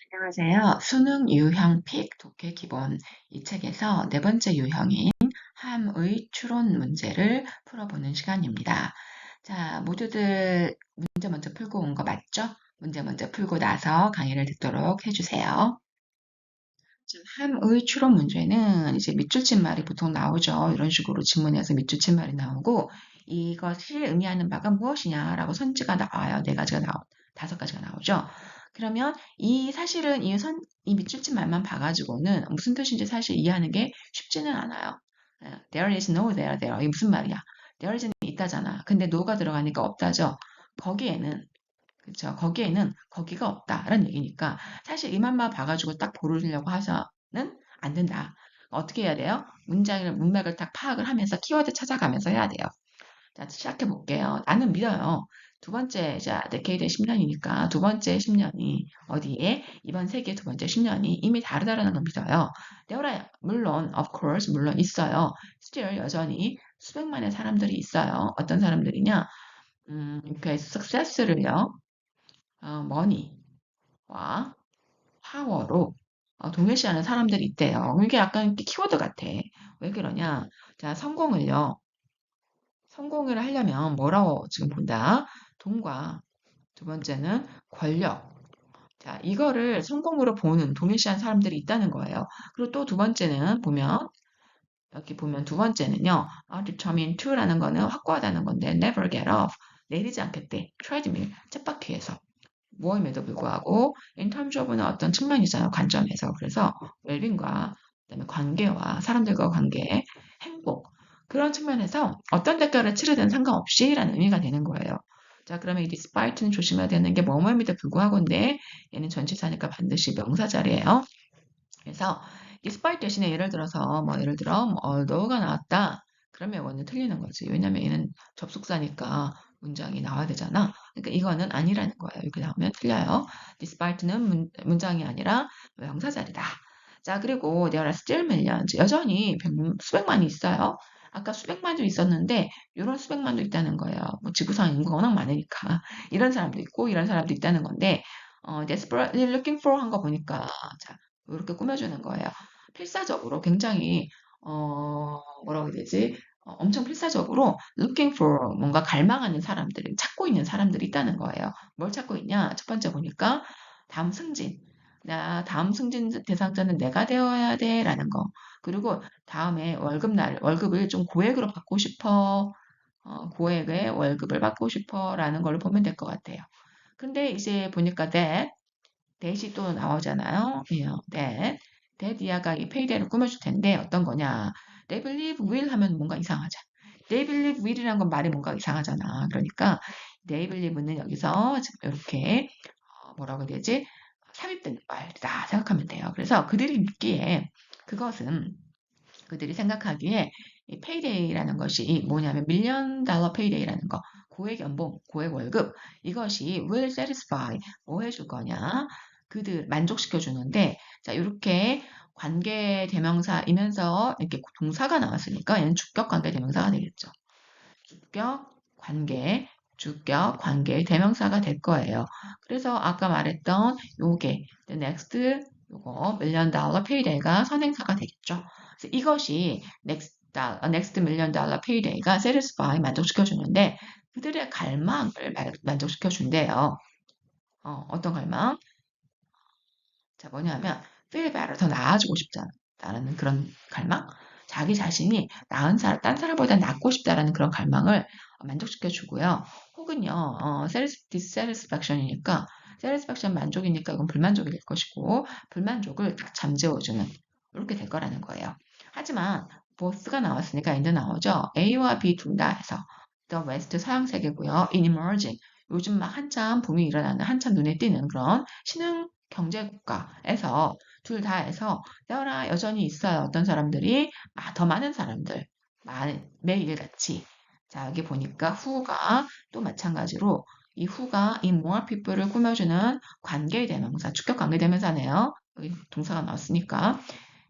안녕하세요. 수능 유형 픽 독해 기본 이 책에서 네 번째 유형인 함의 추론 문제를 풀어보는 시간입니다. 자, 모두들 문제 먼저 풀고 온 거 맞죠? 문제 먼저 풀고 나서 강의를 듣도록 해주세요. 지금 함의 추론 문제는 이제 밑줄 친 말이 보통 나오죠. 이런 식으로 지문에서 밑줄 친 말이 나오고 이것이 의미하는 바가 무엇이냐라고 선지가 나와요. 네 가지가 다섯 가지가 나오죠. 그러면 이 사실은 이 밑줄 친 말만 봐가지고는 무슨 뜻인지 사실 이해하는 게 쉽지는 않아요. There is no there. 이게 무슨 말이야? There is는 있다잖아. 근데 no가 들어가니까 없다죠. 거기에는 그쵸. 거기에는 거기가 없다라는 얘기니까 사실 이만만 봐가지고 딱 고르려고 해서는 안 된다. 어떻게 해야 돼요? 문맥을 딱 파악을 하면서 키워드 찾아가면서 해야 돼요. 자, 시작해 볼게요. 나는 믿어요. 두 번째, 자, 데케이드 10년이니까 두 번째 10년이 어디에? 이번 세계 두 번째 10년이 이미 다르다라는 걸 믿어요. 물론, of course, 물론 있어요. still 여전히 수백만의 사람들이 있어요. 어떤 사람들이냐? 이렇게 success를요. 머니와 파워로 동일시하는 사람들이 있대요. 이게 약간 이렇게 키워드 같아. 왜 그러냐? 자, 성공을 하려면 뭐라고 지금 본다? 돈과 두 번째는 권력. 자, 이거를 성공으로 보는 동일시한 사람들이 있다는 거예요. 그리고 또 두 번째는 여기 보면 두 번째는요, determined to라는 거는 확고하다는 건데, never get off. 내리지 않겠대. treadmill, 쳇바퀴에서. 모임에도 불구하고 in terms of는 어떤 측면이잖아요. 관점에서. 그래서 웰빙과 그다음에 관계와 사람들과 관계, 행복 그런 측면에서 어떤 대가를 치르든 상관없이라는 의미가 되는 거예요. 자, 그러면 이 despite는 조심해야 되는 게 뭐뭐임에도 불구하고인데 얘는 전치사니까 반드시 명사 자리예요. 그래서 despite 대신에 예를 들어 뭐 although가 나왔다. 그러면 이거는 틀리는 거지. 왜냐면 얘는 접속사니까 문장이 나와야 되잖아. 그러니까 이거는 아니라는 거예요. 이렇게 나오면 틀려요. despite는 문장이 아니라 명사 자리다. 자, 그리고 there are still millions. 여전히 수백만이 있어요. 아까 수백만도 있었는데 이런 수백만도 있다는 거예요. 뭐 지구상 인구가 워낙 많으니까 이런 사람도 있고 이런 사람도 있다는 건데 desperately looking for 한 거 보니까 자, 이렇게 꾸며주는 거예요. 필사적으로 굉장히 뭐라고 해야 되지? 엄청 필사적으로 looking for 뭔가 갈망하는 사람들이 찾고 있는 사람들이 있다는 거예요. 뭘 찾고 있냐? 첫 번째 보니까 다음 승진. 나 다음 승진 대상자는 내가 되어야 돼라는 거. 그리고 다음에 월급을 좀 고액으로 받고 싶어. 고액의 월급을 받고 싶어라는 걸로 보면 될 것 같아요. 근데 이제 보니까 that이 또 나오잖아요. that 이하가 이 페이드를 꾸며줄 텐데 어떤 거냐. They believe will 하면 뭔가 이상하잖아. They believe will이라는 건 말이 뭔가 이상하잖아. 그러니까 they believe는 여기서 지금 이렇게 뭐라고 해야 되지? 삽입된 말이다 생각하면 돼요. 그래서 그들이 생각하기에 이 페이데이라는 것이 뭐냐면 밀리언 달러 페이데이라는 거, 고액 연봉, 고액 월급 이것이 will satisfy 뭐 해줄 거냐? 그들 만족시켜 주는데 자 이렇게 관계 대명사이면서 이렇게 동사가 나왔으니까 얘는 주격 관계 대명사가 되겠죠. 주격 관계 주격 관계 대명사가 될 거예요. 그래서 아까 말했던 요게 the next 요거 million dollar payday가 선행사가 되겠죠. 그래서 이것이 next million dollar payday가 satisfy 만족시켜 주는데 그들의 갈망을 만족시켜 준대요. 어떤 갈망? 자, 뭐냐면 feel better 더 나아지고 싶다라는 그런 갈망. 자기 자신이 딴 사람보다 낫고 싶다라는 그런 갈망을 만족시켜 주고요. 혹은요, dissatisfaction이니까 satisfaction 만족이니까 이건 불만족이 될 것이고 불만족을 딱 잠재워주는 이렇게 될 거라는 거예요. 하지만 both가 나왔으니까 엔드 나오죠. A와 B 둘 다 해서 the west 서양 세계고요. in emerging 요즘 막 한참 붐이 일어나는 한참 눈에 띄는 그런 신흥 경제 국가에서 둘 다 해서 여전히 있어요. 어떤 사람들이 더 많은 사람들 매일같이 자 여기 보니까 who가 또 마찬가지로 이 who가 in more people을 꾸며주는 관계대명사 주격 관계대명사네요. 여기 동사가 나왔으니까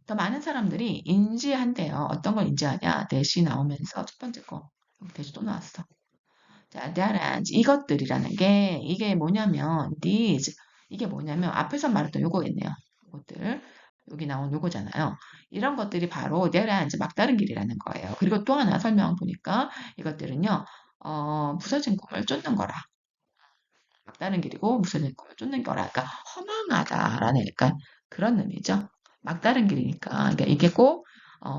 더 많은 사람들이 인지한대요. 어떤 걸 인지하냐? 대시 나오면서 첫 번째 거 여기 대시 또 나왔어. 자, that is 이것들이라는 게 이게 뭐냐면 these 이게 뭐냐면 앞에서 말했던 요거겠네요. 요것들. 여기 나온 요거잖아요. 이런 것들이 바로 내라 이제 막다른 길이라는 거예요. 그리고 또 하나 설명 보니까 이것들은요, 부서진 꿈을 쫓는 거라. 막다른 길이고 부서진 꿈을 쫓는 거라. 그러니까 허망하다라는 약간 그런 의미죠. 막다른 길이니까. 그러니까 이게 꼭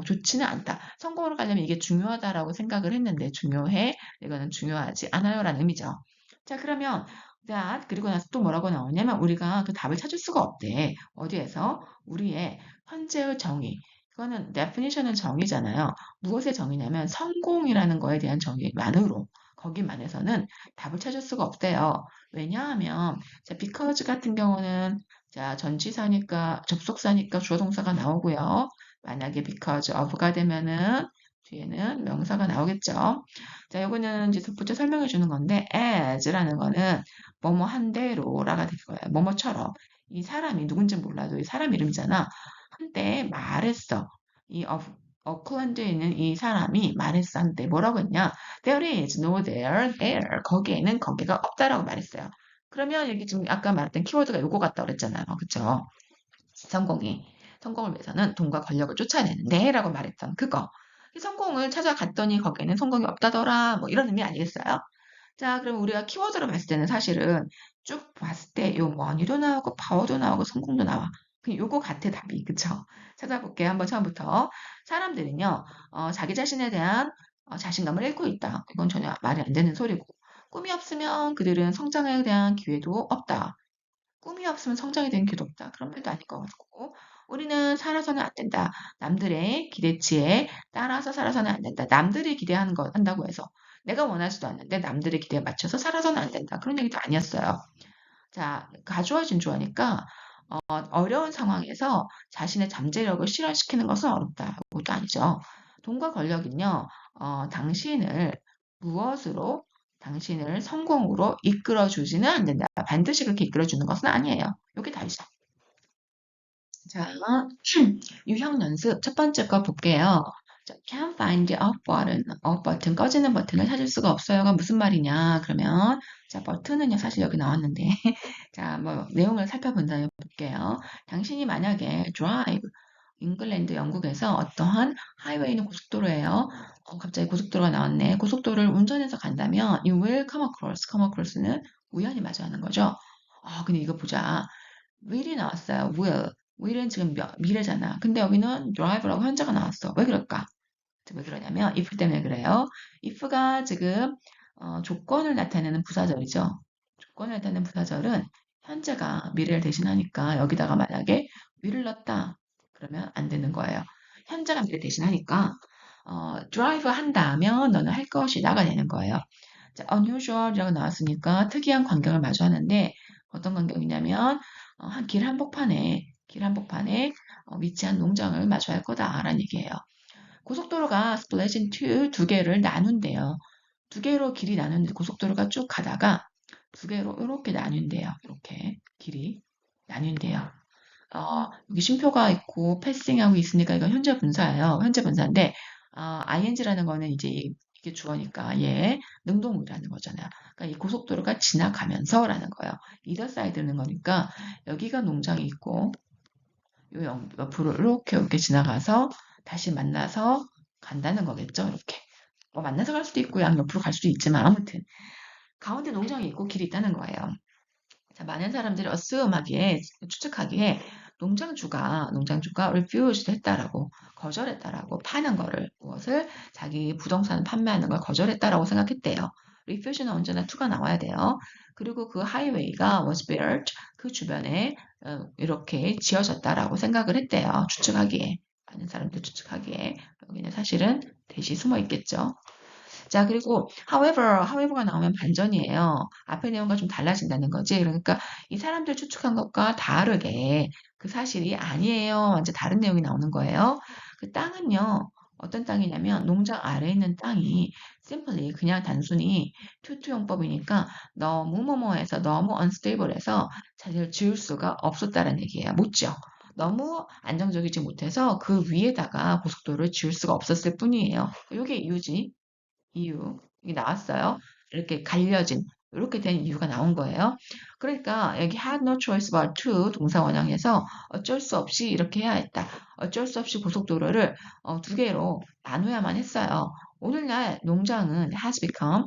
좋지는 않다. 성공으로 가려면 이게 중요하다라고 생각을 했는데 중요해? 이거는 중요하지 않아요라는 의미죠. 자, 그러면 자, 그리고 나서 또 뭐라고 나오냐면 우리가 그 답을 찾을 수가 없대. 어디에서? 우리의 현재의 정의. 이거는 definition은 정의잖아요. 무엇의 정의냐면 성공이라는 거에 대한 정의만으로 거기만에서는 답을 찾을 수가 없대요. 왜냐하면 자, because 같은 경우는 자, 전치사니까 접속사니까 주어 동사가 나오고요. 만약에 because of가 되면은 뒤에는 명사가 나오겠죠. 자, 요거는 이제 덧붙여 설명해 주는 건데 as라는 거는 뭐뭐 한대로라가 될 거예요. 뭐뭐처럼 이 사람이 누군지 몰라도 이 사람 이름이잖아. 한때 말했어. 이 오클랜드에 있는 이 사람이 말했어. 한때 뭐라고 했냐? There is no there. 거기에는 거기가 없다라고 말했어요. 그러면 여기 지금 아까 말했던 키워드가 요거 같다 그랬잖아요. 그쵸? 성공이. 성공을 위해서는 돈과 권력을 쫓아내는데 라고 말했던 그거. 이 성공을 찾아갔더니 거기에는 성공이 없다더라. 뭐 이런 의미 아니겠어요? 자, 그럼 우리가 키워드로 봤을 때는 사실은 쭉 봤을 때 요 머니도 나오고 파워도 나오고 성공도 나와. 그냥 요거 같아 답이. 그쵸? 찾아볼게요. 한번 처음부터. 사람들은요, 자기 자신에 대한 자신감을 잃고 있다. 이건 전혀 말이 안 되는 소리고. 꿈이 없으면 그들은 성장에 대한 기회도 없다. 꿈이 없으면 성장에 대한 기회도 없다. 그런 말도 아닐 것 같고. 우리는 살아서는 안 된다. 남들의 기대치에 따라서 살아서는 안 된다. 남들이 기대하는 거 한다고 해서 내가 원하지도 않는데 남들의 기대에 맞춰서 살아서는 안 된다. 그런 얘기도 아니었어요. 자, 가주어 진주어니까 어려운 상황에서 자신의 잠재력을 실현시키는 것은 어렵다. 그것도 아니죠. 돈과 권력은요, 당신을 무엇으로, 당신을 성공으로 이끌어주지는 않는다. 반드시 그렇게 이끌어주는 것은 아니에요. 이게 다르죠. 자, 유형 연습 첫 번째 거 볼게요. 자, can't find the off button. off 버튼, 꺼지는 버튼을 찾을 수가 없어요가 무슨 말이냐? 그러면 자, 버튼은요 사실 여기 나왔는데 자, 뭐 내용을 살펴본다면 볼게요. 당신이 만약에 drive 잉글랜드 영국에서 어떠한 하이웨이는 고속도로예요. 갑자기 고속도로가 나왔네. 고속도로를 운전해서 간다면 you will come across. come across는 우연히 마주하는 거죠. 근데 이거 보자. will이 나왔어요. will은 지금 미래잖아. 근데 여기는 drive라고 현재가 나왔어. 왜 그럴까? 왜 그러냐면 if 때문에 그래요. if가 지금 조건을 나타내는 부사절이죠. 조건을 나타내는 부사절은 현재가 미래를 대신하니까 여기다가 만약에 will을 넣었다. 그러면 안 되는 거예요. 현재가 미래 대신하니까 drive 한다면 너는 할 것이다가 되는 거예요. 자, unusual이라고 나왔으니까 특이한 광경을 마주하는데 어떤 광경이냐면 길 한복판에 위치한 농장을 마주할 거다라는 얘기예요. 고속도로가 split into 두 개를 나눈대요. 두 개로 길이 나누는데 고속도로가 쭉 가다가 두 개로 이렇게 나뉜대요. 이렇게 길이 나뉜대요. 여기 쉼표가 있고 패싱하고 있으니까 이건 현재 분사예요. 현재 분사인데 ing라는 거는 이제 이게 주어니까 얘 능동이라는 거잖아요. 그러니까 이 고속도로가 지나가면서라는 거예요. 이더 사이드는 거니까 여기가 농장이 있고 요 옆으로 이렇게 지나가서 다시 만나서 간다는 거겠죠. 이렇게. 뭐 만나서 갈 수도 있고 양옆으로 갈 수도 있지만 아무튼 가운데 농장이 있고 길이 있다는 거예요. 자, 많은 사람들이 assume하기에 추측하기에 농장주가 refused 했다라고 거절했다라고 파는 거를 무엇을 자기 부동산 판매하는 걸 거절했다라고 생각했대요. refuse는 언제나 to가 나와야 돼요. 그리고 그 하이웨이가 was built 그 주변에 이렇게 지어졌다라고 생각을 했대요. 추측하기에 많은 사람들 추측하기에 여기는 사실은 대시 숨어 있겠죠. 자, 그리고 however가 나오면 반전이에요. 앞의 내용과 좀 달라진다는 거지. 그러니까 이 사람들 추측한 것과 다르게 그 사실이 아니에요. 완전 다른 내용이 나오는 거예요. 그 땅은요. 어떤 땅이냐면 농장 아래에 있는 땅이 simply 그냥 단순히 투투용법이니까 너무 뭐뭐해서 너무 unstable해서 자기를 지을 수가 없었다는 얘기예요. 못 지어. 너무 안정적이지 못해서 그 위에다가 고속도로를 지을 수가 없었을 뿐이에요. 이게 이유지. 이유. 이게 나왔어요. 이렇게 갈려진. 이렇게 된 이유가 나온 거예요. 그러니까 여기 had no choice but to 동사 원형에서 어쩔 수 없이 이렇게 해야 했다. 어쩔 수 없이 고속도로를 두 개로 나눠야만 했어요. 오늘날 농장은 has become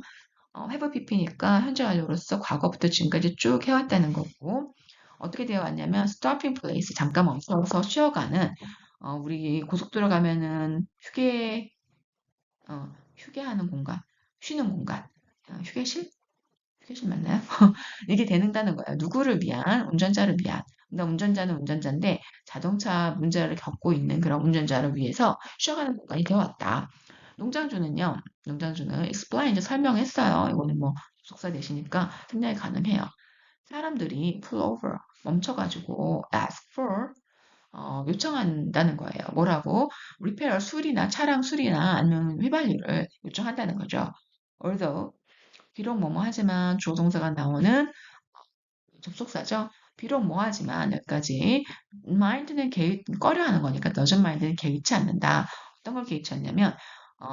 have pp니까 현재 완료로서 과거부터 지금까지 쭉 해왔다는 거고 어떻게 되어 왔냐면 stopping place 잠깐 멈춰서 쉬어가는 우리 고속도로 가면은 휴게하는 공간, 쉬는 공간, 휴게실? 휴게실 맞나요? 이게 되는다는 거예요. 누구를 위한? 운전자를 위한. 그러니까 운전자는 운전자인데 자동차 문제를 겪고 있는 그런 운전자를 위해서 쉬어가는 공간이 되어왔다. 농장주는요, 농장주는 explain, 이제 설명했어요. 이거는 뭐 접속사 대시니까 생략이 가능해요. 사람들이 pull over, 멈춰가지고 ask for, 요청한다는 거예요. 뭐라고? repair, 수리나 차량 수리나 아니면 휘발유를 요청한다는 거죠. although, 비록 뭐뭐 하지만 주어 동사가 나오는 접속사죠. 비록 뭐 하지만 여기까지 mind는 꺼려하는 거니까 doesn't mind는 개의치 않는다. 어떤 걸 개의치 않냐면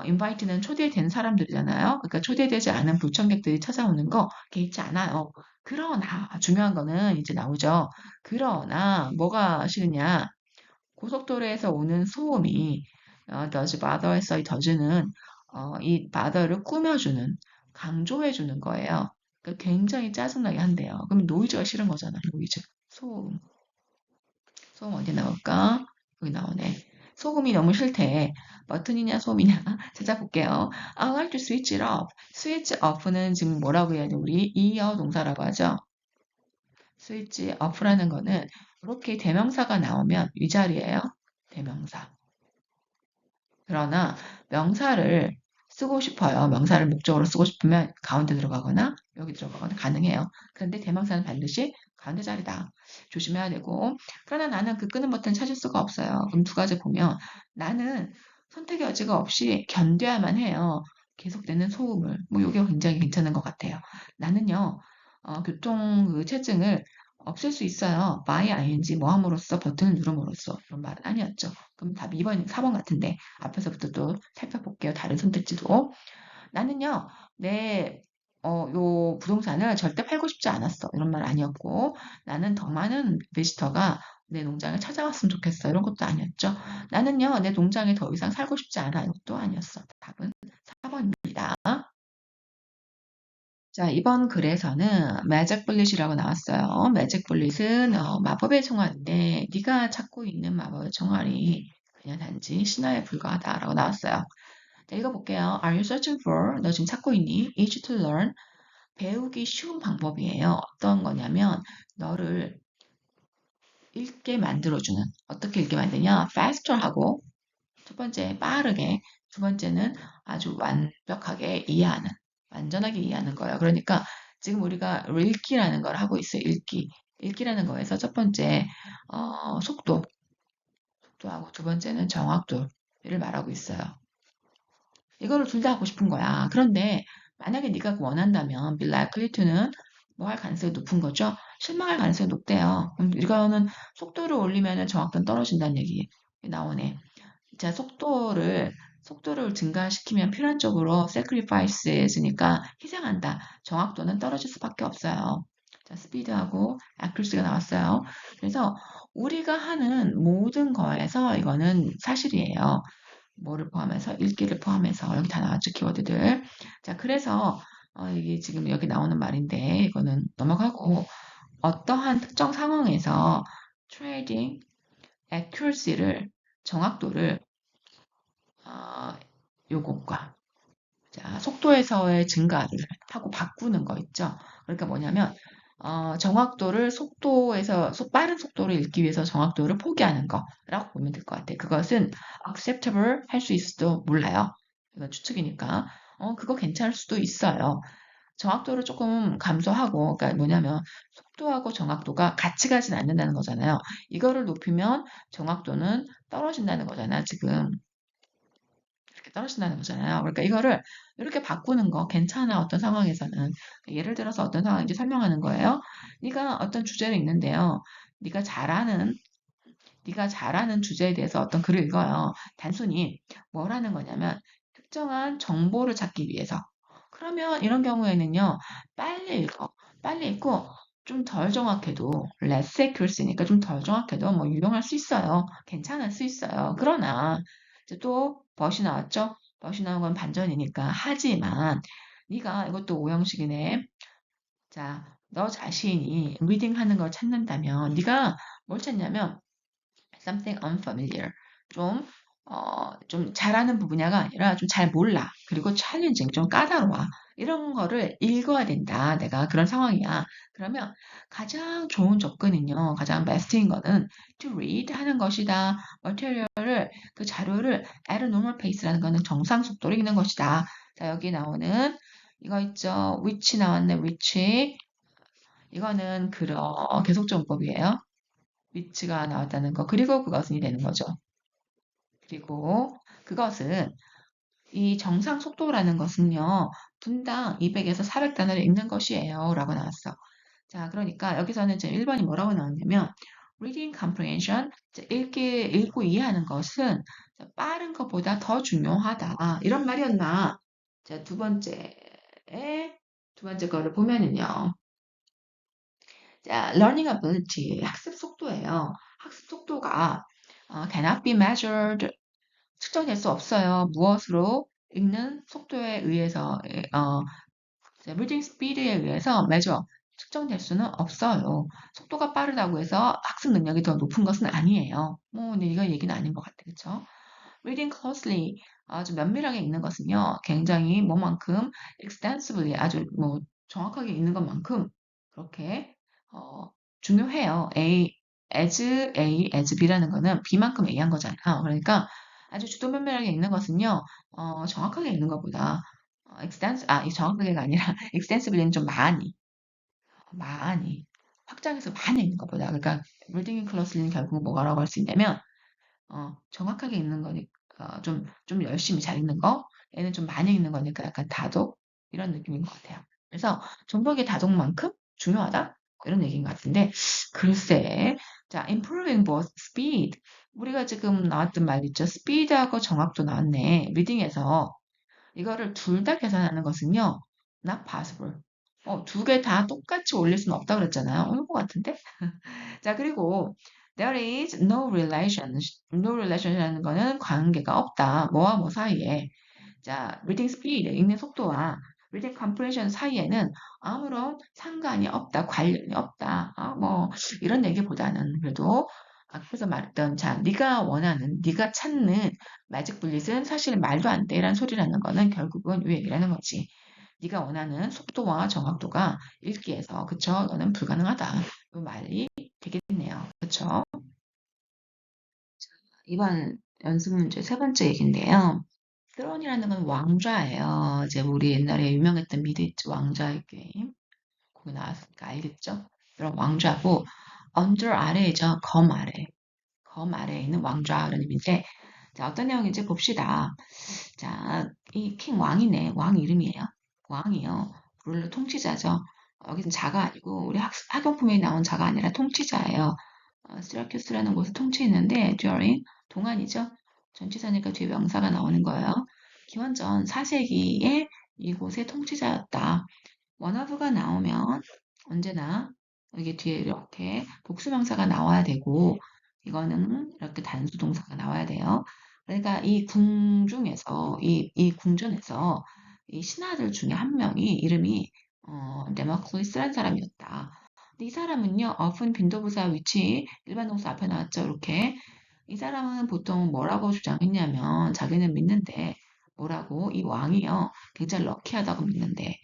invite는 초대된 사람들이잖아요. 그러니까 초대되지 않은 불청객들이 찾아오는 거 개의치 않아요. 그러나 중요한 거는 이제 나오죠. 그러나 뭐가 싫으냐? 고속도로에서 오는 소음이 does bother에서 이 does는 이 bother를 꾸며주는 강조해주는 거예요. 그러니까 굉장히 짜증나게 한대요. 그럼 노이즈가 싫은 거잖아. 노이즈. 소음. 소음 어디 나올까? 여기 나오네. 소음이 너무 싫대. 버튼이냐 소음이냐 찾아볼게요. I like to switch it off. switch off는 지금 뭐라고 해야 돼? 우리 이어 동사라고 하죠. 스위치 off라는 거는 이렇게 대명사가 나오면 위자리예요. 대명사. 그러나 명사를 쓰고 싶어요. 명사를 목적으로 쓰고 싶으면 가운데 들어가거나 여기 들어가거나 가능해요. 그런데 대명사는 반드시 가운데 자리다. 조심해야 되고. 그러나 나는 그 끄는 버튼 찾을 수가 없어요. 그럼 두 가지 보면 나는 선택의 여지가 없이 견뎌야만 해요. 계속되는 소음을. 뭐 이게 굉장히 괜찮은 것 같아요. 나는요. 교통 그 체증을 없앨 수 있어요. by ing 뭐 함으로써 버튼을 누름으로써 그런 말은 아니었죠. 그럼 답 2번, 4번 같은데 앞에서부터 또 살펴볼게요. 다른 선택지도. 나는요, 요 부동산을 절대 팔고 싶지 않았어. 이런 말 아니었고, 나는 더 많은 비지터가 내 농장을 찾아왔으면 좋겠어. 이런 것도 아니었죠. 나는요, 내 농장에 더 이상 살고 싶지 않아. 이것도 아니었어. 답은 4번입니다. 자, 이번 글에서는 매직 블릿이라고 나왔어요. 매직 블릿은 마법의 총알인데 네가 찾고 있는 마법의 총알이 그냥 단지 신화에 불과하다라고 나왔어요. 자, 읽어볼게요. Are you searching for? 너 지금 찾고 있니? Easy to learn. 배우기 쉬운 방법이에요. 어떤 거냐면 너를 읽게 만들어주는. 어떻게 읽게 만드냐? faster 하고 첫 번째 빠르게, 두 번째는 아주 완벽하게 이해하는, 완전하게 이해하는 거예요. 그러니까 지금 우리가 읽기라는 걸 하고 있어요. 읽기. 읽기라는 거에서 첫 번째 속도하고 두 번째는 정확도를 말하고 있어요. 이거를 둘 다 하고 싶은 거야. 그런데 만약에 네가 원한다면 be likely to는 뭐 할 가능성이 높은 거죠? 실망할 가능성이 높대요. 그럼 이거는 속도를 올리면 정확도는 떨어진다는 얘기 나오네. 자, 속도를 증가시키면 필연적으로 sacrifice니까 희생한다. 정확도는 떨어질 수밖에 없어요. 자, 스피드하고 accuracy가 나왔어요. 그래서 우리가 하는 모든 거에서 이거는 사실이에요. 뭐를 포함해서 읽기를 포함해서 여기 다 나왔죠 키워드들. 자, 그래서 이게 지금 여기 나오는 말인데 이거는 넘어가고 어떠한 특정 상황에서 trading accuracy를 정확도를 어, 요것과 자, 속도에서의 증가를 하고 바꾸는 거 있죠. 그러니까 뭐냐면 정확도를 빠른 속도를 읽기 위해서 정확도를 포기하는 거라고 보면 될 것 같아요. 그것은 acceptable 할 수 있을지도 몰라요. 이건 추측이니까. 그거 괜찮을 수도 있어요. 정확도를 조금 감소하고, 그러니까 뭐냐면 속도하고 정확도가 같이 가진 않는다는 거잖아요. 이거를 높이면 정확도는 떨어진다는 거잖아요, 지금. 이렇게 떨어진다는 거잖아요. 그러니까 이거를 이렇게 바꾸는 거 괜찮아 어떤 상황에서는 예를 들어서 어떤 상황인지 설명하는 거예요. 네가 어떤 주제를 읽는데요. 네가 잘하는 주제에 대해서 어떤 글을 읽어요. 단순히 뭘 하는 거냐면 특정한 정보를 찾기 위해서 그러면 이런 경우에는요, 빨리 읽어. 빨리 읽고 좀 덜 정확해도 less accuracy니까 좀 덜 정확해도 뭐 유용할 수 있어요. 괜찮을 수 있어요. 그러나 이제 또 벗이 나왔죠? 벗이 나온 건 반전이니까. 하지만 네가 이것도 오형식이네. 자, 너 자신이 리딩 하는 걸 찾는다면 네가 뭘 찾냐면 something unfamiliar. 좀, 좀 잘하는 분야가 아니라 좀 잘 몰라. 그리고 challenging, 좀 까다로워. 이런 거를 읽어야 된다. 내가 그런 상황이야. 그러면 가장 좋은 접근은요. 가장 베스트인 거는 to read 하는 것이다. material을, 그 자료를 at a normal pace라는 거는 정상 속도로 읽는 것이다. 자, 여기 나오는 이거 있죠. which 나왔네, which. 이거는 그런 계속적용법이에요. 위치가 나왔다는 거. 그리고 그것은이 되는 거죠. 그리고 그것은 이 정상 속도라는 것은요. 분당 200에서 400단어를 읽는 것이에요. 라고 나왔어. 자, 그러니까 여기서는 지금 1번이 뭐라고 나왔냐면 reading comprehension, 읽고 이해하는 것은 빠른 것보다 더 중요하다. 이런 말이었나? 자, 두 번째 거를 보면은요. 자, learning ability, 학습 속도예요. 학습 속도가 cannot be measured, 측정될 수 없어요. 무엇으로? 읽는 속도에 의해서, reading speed에 의해서 measure, 측정될 수는 없어요. 속도가 빠르다고 해서 학습 능력이 더 높은 것은 아니에요. 뭐, 근데 이거 얘기는 아닌 것 같아. 그쵸? reading closely, 아주 면밀하게 읽는 것은요, 굉장히 뭐만큼 extensively, 아주 뭐 정확하게 읽는 것만큼 그렇게 중요해요. as B라는 거는 B만큼 A한 거잖아요. 그러니까 아주 주도 면밀하게 읽는 것은요, 정확하게 읽는 것보다 이 정확하게가 아니라 extensively는 좀 많이 확장해서 많이 읽는 것보다. 그러니까 reading closely는 결국 뭐라고 할 수 있냐면 정확하게 읽는 거니까 좀 열심히 잘 읽는 거, 얘는 좀 많이 읽는 거니까 약간 다독 이런 느낌인 것 같아요. 그래서 정복의 다독만큼 중요하다 이런 얘기인 것 같은데 글쎄, 자, improving both speed 우리가 지금 나왔던 말 있죠? speed하고 정확도 나왔네. 리딩에서 이거를 둘 다 계산하는 것은요, not possible. 두 개 다 똑같이 올릴 수는 없다 그랬잖아요. 것 같은데? 자, 그리고 there is no relation이라는 거는 관계가 없다. 뭐와 뭐 사이에. 자, reading speed, 읽는 속도와 reading comprehension 사이에는 아무런 상관이 없다. 관련이 없다. 뭐 이런 얘기보다는 그래도 앞에서 말했던 자, 네가 찾는 매직 bullet은 사실 말도 안 돼라는 소리라는 거는 결국은 이 얘기라는 거지. 네가 원하는 속도와 정확도가 읽기에서 그쵸? 너는 불가능하다. 이 말이 되겠네요. 그쵸? 이번 연습 문제 세 번째 얘기인데요. 스론이라는 건 왕좌예요. 이제 우리 옛날에 유명했던 미드 있죠. 왕좌의 게임. 거기 나왔으니까 알겠죠? 그럼 왕좌고 under 아래죠. 검 아래. 검 아래에 있는 왕좌 그런 의미인데 자, 어떤 내용인지 봅시다. 자, 이 킹 왕이네. 왕 이름이에요. 왕이요. 룰러 통치자죠. 여기는 자가 아니고 우리 학용품에 나온 자가 아니라 통치자예요. 시라큐스라는 곳을 통치했는데 during 동안이죠. 전치사니까 뒤에 명사가 나오는 거예요. 기원전 4세기에 이곳의 통치자였다. 원어브가 나오면 언제나 여기 뒤에 이렇게 복수명사가 나와야 되고 이거는 이렇게 단수 동사가 나와야 돼요. 그러니까 이 궁중에서 이 궁전에서 이 신하들 중에 한 명이 이름이 데모클리스라는 사람이었다. 근데 이 사람은요, often 빈도부사 위치 일반 동사 앞에 나왔죠. 이렇게 이 사람은 보통 뭐라고 주장했냐면 자기는 믿는데 뭐라고 이 왕이요 굉장히 럭키하다고 믿는데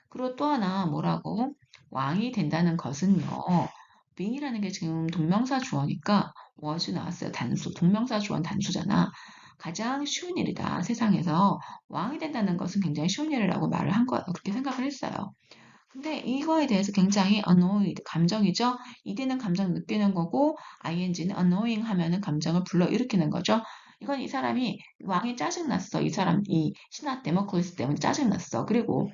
그리고 또 하나 뭐라고 왕이 된다는 것은요 being이라는 게 지금 동명사 주어니까 was 나왔어요. 단수 동명사 주어는 단수잖아. 가장 쉬운 일이다. 세상에서 왕이 된다는 것은 굉장히 쉬운 일이라고 말을 한 거예요. 그렇게 생각을 했어요. 근데 이거에 대해서 굉장히 annoyed, 감정이죠. ed는 감정 느끼는 거고 ing는 annoying 하면은 감정을 불러일으키는 거죠. 이건 이 사람이 왕이 짜증났어. 이 사람 이 신하 데모크리스 때문에 짜증났어. 그리고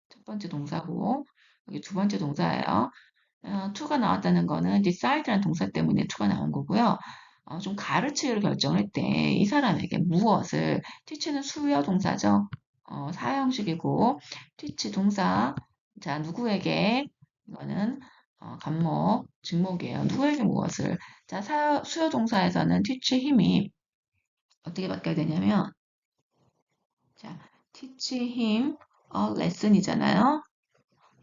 첫 번째 동사고 여기 두 번째 동사예요. to가 나왔다는 거는 decide라는 동사 때문에 to가 나온 거고요. 좀 가르치기로 결정을 했대. 이 사람에게 무엇을 teach는 수요 동사죠. 사형식이고 teach 동사 자 누구에게 이거는 간목 직목이에요. 누구에게 무엇을 자 수요 동사에서는 teach 힘이 어떻게 바뀌어야 되냐면 자 teach him a lesson이잖아요.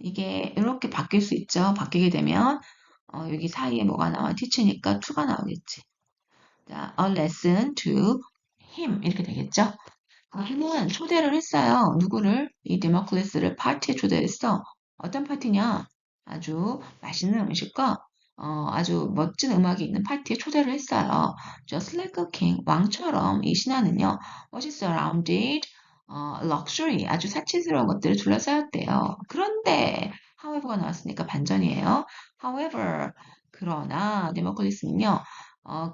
이게 이렇게 바뀔 수 있죠. 바뀌게 되면 여기 사이에 뭐가 나와? teach니까 to가 나오겠지. 자, a lesson to him 이렇게 되겠죠. 힘은 초대를 했어요. 누구를? 이 데모클레스를 파티에 초대했어. 어떤 파티냐? 아주 맛있는 음식과 아주 멋진 음악이 있는 파티에 초대를 했어요. Just like a king, 왕처럼 이 신하는요. was surrounded luxury, 아주 사치스러운 것들을 둘러싸였대요. 그런데 however가 나왔으니까 반전이에요. However, 그러나 데모클리스는요.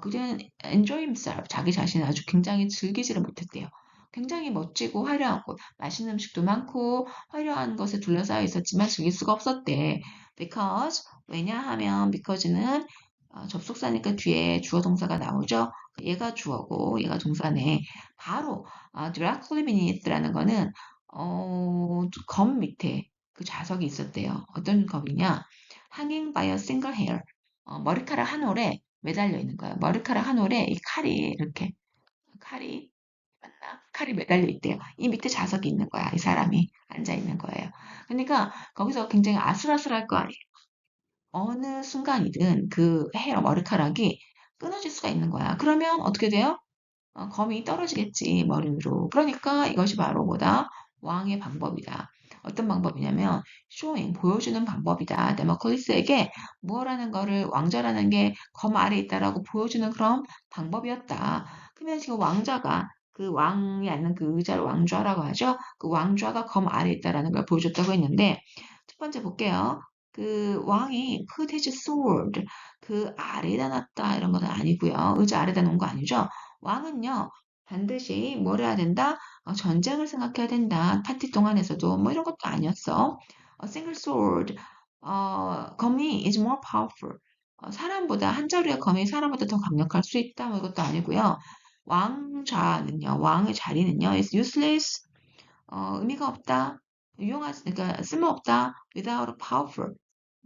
그는 enjoy himself, 자기 자신을 아주 굉장히 즐기지를 못했대요. 굉장히 멋지고 화려하고 맛있는 음식도 많고 화려한 것에 둘러싸여 있었지만 즐길 수가 없었대. Because 왜냐하면 because는 접속사니까 뒤에 주어 동사가 나오죠. 얘가 주어고 얘가 동사네. 바로 directly beneath라는 거는 검 밑에 그 좌석이 있었대요. 어떤 검이냐? Hanging by a single hair. 머리카락 한 올에 매달려 있는 거예요. 머리카락 한 올에 이 칼이 이렇게 칼이 맞나? 칼이 매달려 있대요. 이 밑에 자석이 있는 거야. 이 사람이 앉아 있는 거예요. 그러니까 거기서 굉장히 아슬아슬할 거 아니에요. 어느 순간이든 그 헤어 머리카락이 끊어질 수가 있는 거야. 그러면 어떻게 돼요? 검이 떨어지겠지, 머리 위로. 그러니까 이것이 바로 뭐다? 왕의 방법이다. 어떤 방법이냐면, showing, 보여주는 방법이다. 데모클리스에게 무엇라는 거를 왕자라는 게 검 아래에 있다라고 보여주는 그런 방법이었다. 그러면 지금 왕자가 그 왕이 앉는 그 의자를 왕좌라고 하죠. 그 왕좌가 검 아래에 있다라는 걸 보여줬다고 했는데, 첫 번째 볼게요. 그 왕이 put his sword, 그 아래에다 놨다 이런 건 아니고요. 의자 아래에다 놓은 거 아니죠. 왕은요, 반드시 뭘 해야 된다? 전쟁을 생각해야 된다. 파티 동안에서도 뭐 이런 것도 아니었어. single sword, 검이 is more powerful. 사람보다 한 자루의 검이 사람보다 더 강력할 수 있다. 뭐 이것도 아니고요. 왕좌는요, 왕의 자리는요, is useless. 의미가 없다. 그러니까 쓸모없다. without a powerful.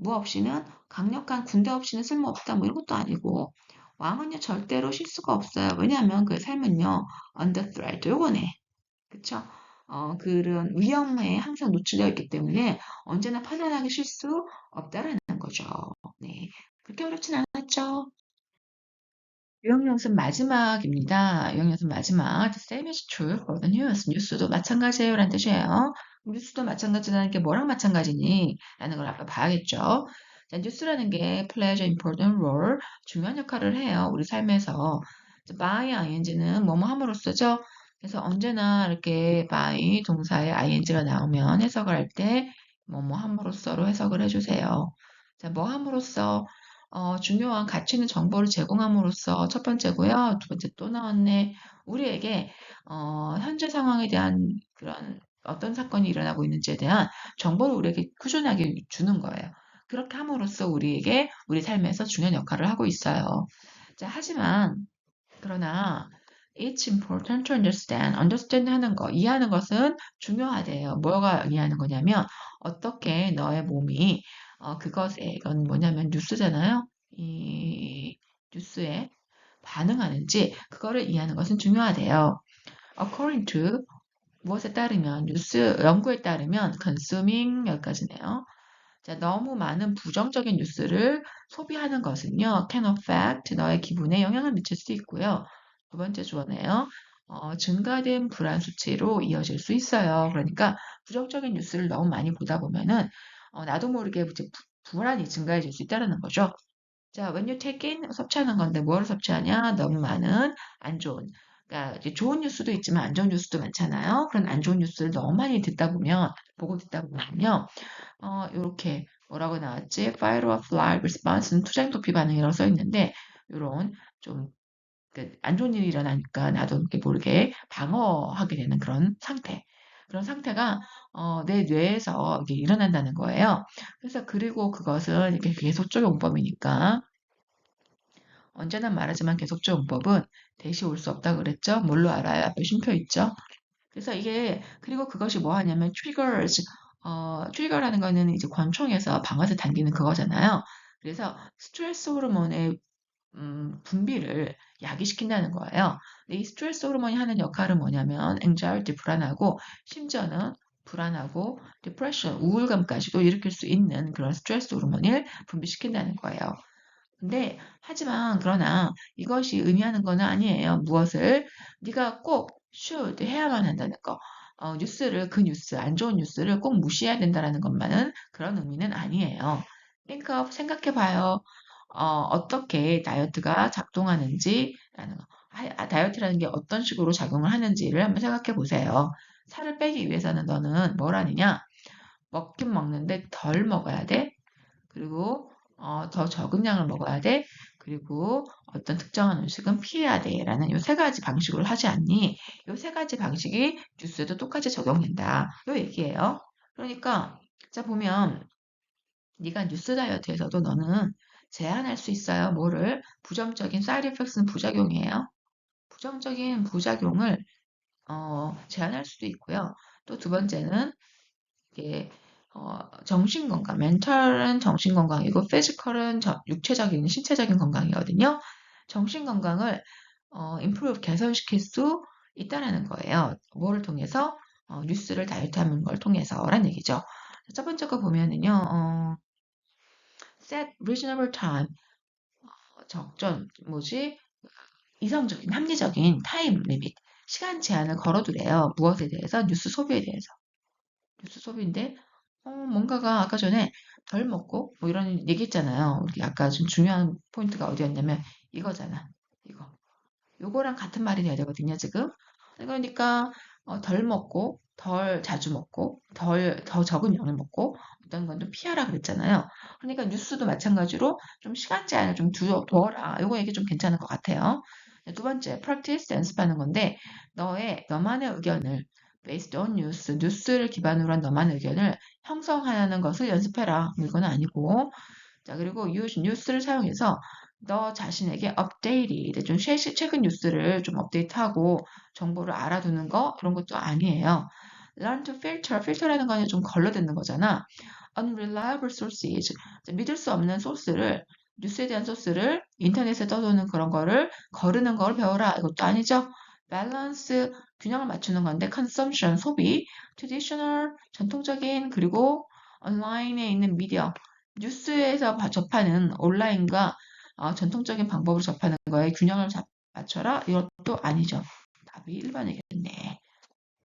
뭐 없이는 강력한 군대 없이는 쓸모없다. 뭐 이런 것도 아니고 왕은요 절대로 쉴 수가 없어요. 왜냐하면 그의 삶은요 under threat. 요거네. 그쵸? 그런 위험에 항상 노출되어 있기 때문에 언제나 편안하게 쉴 수 없다라는 거죠. 네. 그렇게 어렵진 않았죠. 유형 연습 마지막입니다. 유형 연습 마지막. The same is true for the news. 뉴스도 마찬가지예요. 라는 뜻이에요. 뉴스도 마찬가지라는 게 뭐랑 마찬가지니? 라는 걸 아까 봐야겠죠. 자, 뉴스라는 게 plays an important role. 중요한 역할을 해요. 우리 삶에서. by ing는 뭐뭐 함으로써죠. 그래서 언제나 이렇게 by 동사에 ing가 나오면 해석을 할 때 뭐뭐 함으로써로 해석을 해주세요. 자, 뭐 함으로써 중요한 가치 있는 정보를 제공함으로써 첫 번째고요. 두 번째 또 나왔네. 우리에게 현재 상황에 대한 그런 어떤 사건이 일어나고 있는지에 대한 정보를 우리에게 꾸준하게 주는 거예요. 그렇게 함으로써 우리에게 우리 삶에서 중요한 역할을 하고 있어요. 자, 하지만 그러나 it's important to understand. understand 하는 거, 이해하는 것은 중요하대요. 뭐가 이해하는 거냐면 어떻게 너의 몸이 그것에 이건 뭐냐면 뉴스잖아요. 이 뉴스에 반응하는지 그거를 이해하는 것은 중요하대요. According to 무엇에 따르면 뉴스 연구에 따르면 consuming 여기까지네요. 자, 너무 많은 부정적인 뉴스를 소비하는 것은요, can affect 너의 기분에 영향을 미칠 수 있고요. 두 번째 주어네요. 증가된 불안 수치로 이어질 수 있어요. 그러니까 부정적인 뉴스를 너무 많이 보다 보면은 나도 모르게 이제 불안이 증가해질 수 있다는 거죠. 자, when you take in 섭취하는 건데 뭐를 섭취하냐? 너무 많은 안 좋은. 그러니까 이제 좋은 뉴스도 있지만 안 좋은 뉴스도 많잖아요. 그런 안 좋은 뉴스를 너무 많이 듣다 보면 보고 듣다 보면요. 요렇게 뭐라고 나왔지? Fight or flight response는 투쟁 도피 반응이라고 써 있는데 요런 좀 안 좋은 일이 일어나니까 나도 이렇게 모르게 방어하게 되는 그런 상태. 그런 상태가 내 뇌에서 이게 일어난다는 거예요. 그래서 그리고 그것은 이렇게 계속적인 문법이니까 언제나 말하지만 계속적 문법은 대시 올 수 없다고 그랬죠? 뭘로 알아요? 앞에 쉼표 있죠? 그래서 이게 그리고 그것이 뭐 하냐면 triggers trigger라는 거는 이제 권총에서 방아쇠 당기는 그거잖아요. 그래서 스트레스 호르몬의 분비를 야기시킨다는 거예요. 이 스트레스 호르몬이 하는 역할은 뭐냐면 anxiety 불안하고 심지어는 불안하고 depression 우울감까지도 일으킬 수 있는 그런 스트레스 호르몬을 분비시킨다는 거예요. 근데 하지만 그러나 이것이 의미하는 것은 아니에요. 무엇을 네가 꼭 should 해야만 한다는 거. 뉴스를 그 뉴스 안 좋은 뉴스를 꼭 무시해야 된다라는 것만은 그런 의미는 아니에요. think of 생각해 봐요. 어떻게 다이어트가 작동하는지라는 거. 다이어트라는 게 어떤 식으로 작용을 하는지를 한번 생각해 보세요. 살을 빼기 위해서는 너는 뭘 하느냐? 먹긴 먹는데 덜 먹어야 돼. 그리고 더 적은 양을 먹어야 돼. 그리고 어떤 특정한 음식은 피해야 돼. 라는 요 세 가지 방식으로 하지 않니? 요 세 가지 방식이 뉴스에도 똑같이 적용된다. 요 얘기예요. 그러니까 자 보면 네가 뉴스 다이어트에서도 너는 제한할 수 있어요. 뭐를? 부정적인 사이드 이펙트는 부작용이에요. 부정적인 부작용을 제한할 수도 있고요. 또 두 번째는 이게 정신 건강, 멘탈은 정신 건강이고 피지컬은 육체적인 신체적인 건강이거든요. 정신 건강을 improve 개선시킬 수 있다라는 거예요. 뭐를 통해서 뉴스를 다이어트하는 걸 통해서란 얘기죠. 첫 번째 거 보면은요, set reasonable time 적정 뭐지 이성적인 합리적인 타임 리밋 시간 제한을 걸어두래요. 무엇에 대해서 뉴스 소비에 대해서. 뉴스 소비인데 뭔가가 아까 전에 덜 먹고 뭐 이런 얘기했잖아요. 우리 아까 좀 중요한 포인트가 어디였냐면 이거잖아. 이거. 요거랑 같은 말이 돼야 되거든요, 지금. 그러니까 덜 먹고 덜 자주 먹고 더 적은 양을 먹고 어떤 건 좀 피하라 그랬잖아요. 그러니까 뉴스도 마찬가지로 좀 시간 제한을 좀 두어라. 요거 얘기 좀 괜찮을 것 같아요. 네, 두 번째, practice 연습하는 건데 너만의 의견을 based on news, 뉴스를 기반으로 한 너만의 의견을 형성하는 것을 연습해라. 이건 아니고 자, 그리고 뉴스를 사용해서 너 자신에게 업데이트, 좀 최근 뉴스를 좀 업데이트하고 정보를 알아두는 거, 그런 것도 아니에요. Learn to filter, 필터라는 거는 좀 걸러듣는 거잖아. Unreliable sources, 믿을 수 없는 소스를, 뉴스에 대한 소스를 인터넷에 떠도는 그런 거를 거르는 걸 배워라. 이것도 아니죠. Balance, 균형을 맞추는 건데, consumption, 소비, traditional, 전통적인, 그리고 온라인에 있는 미디어, 뉴스에서 접하는 온라인과 전통적인 방법으로 접하는 거에 균형을 맞춰라? 이것도 아니죠. 답이 1번이겠네.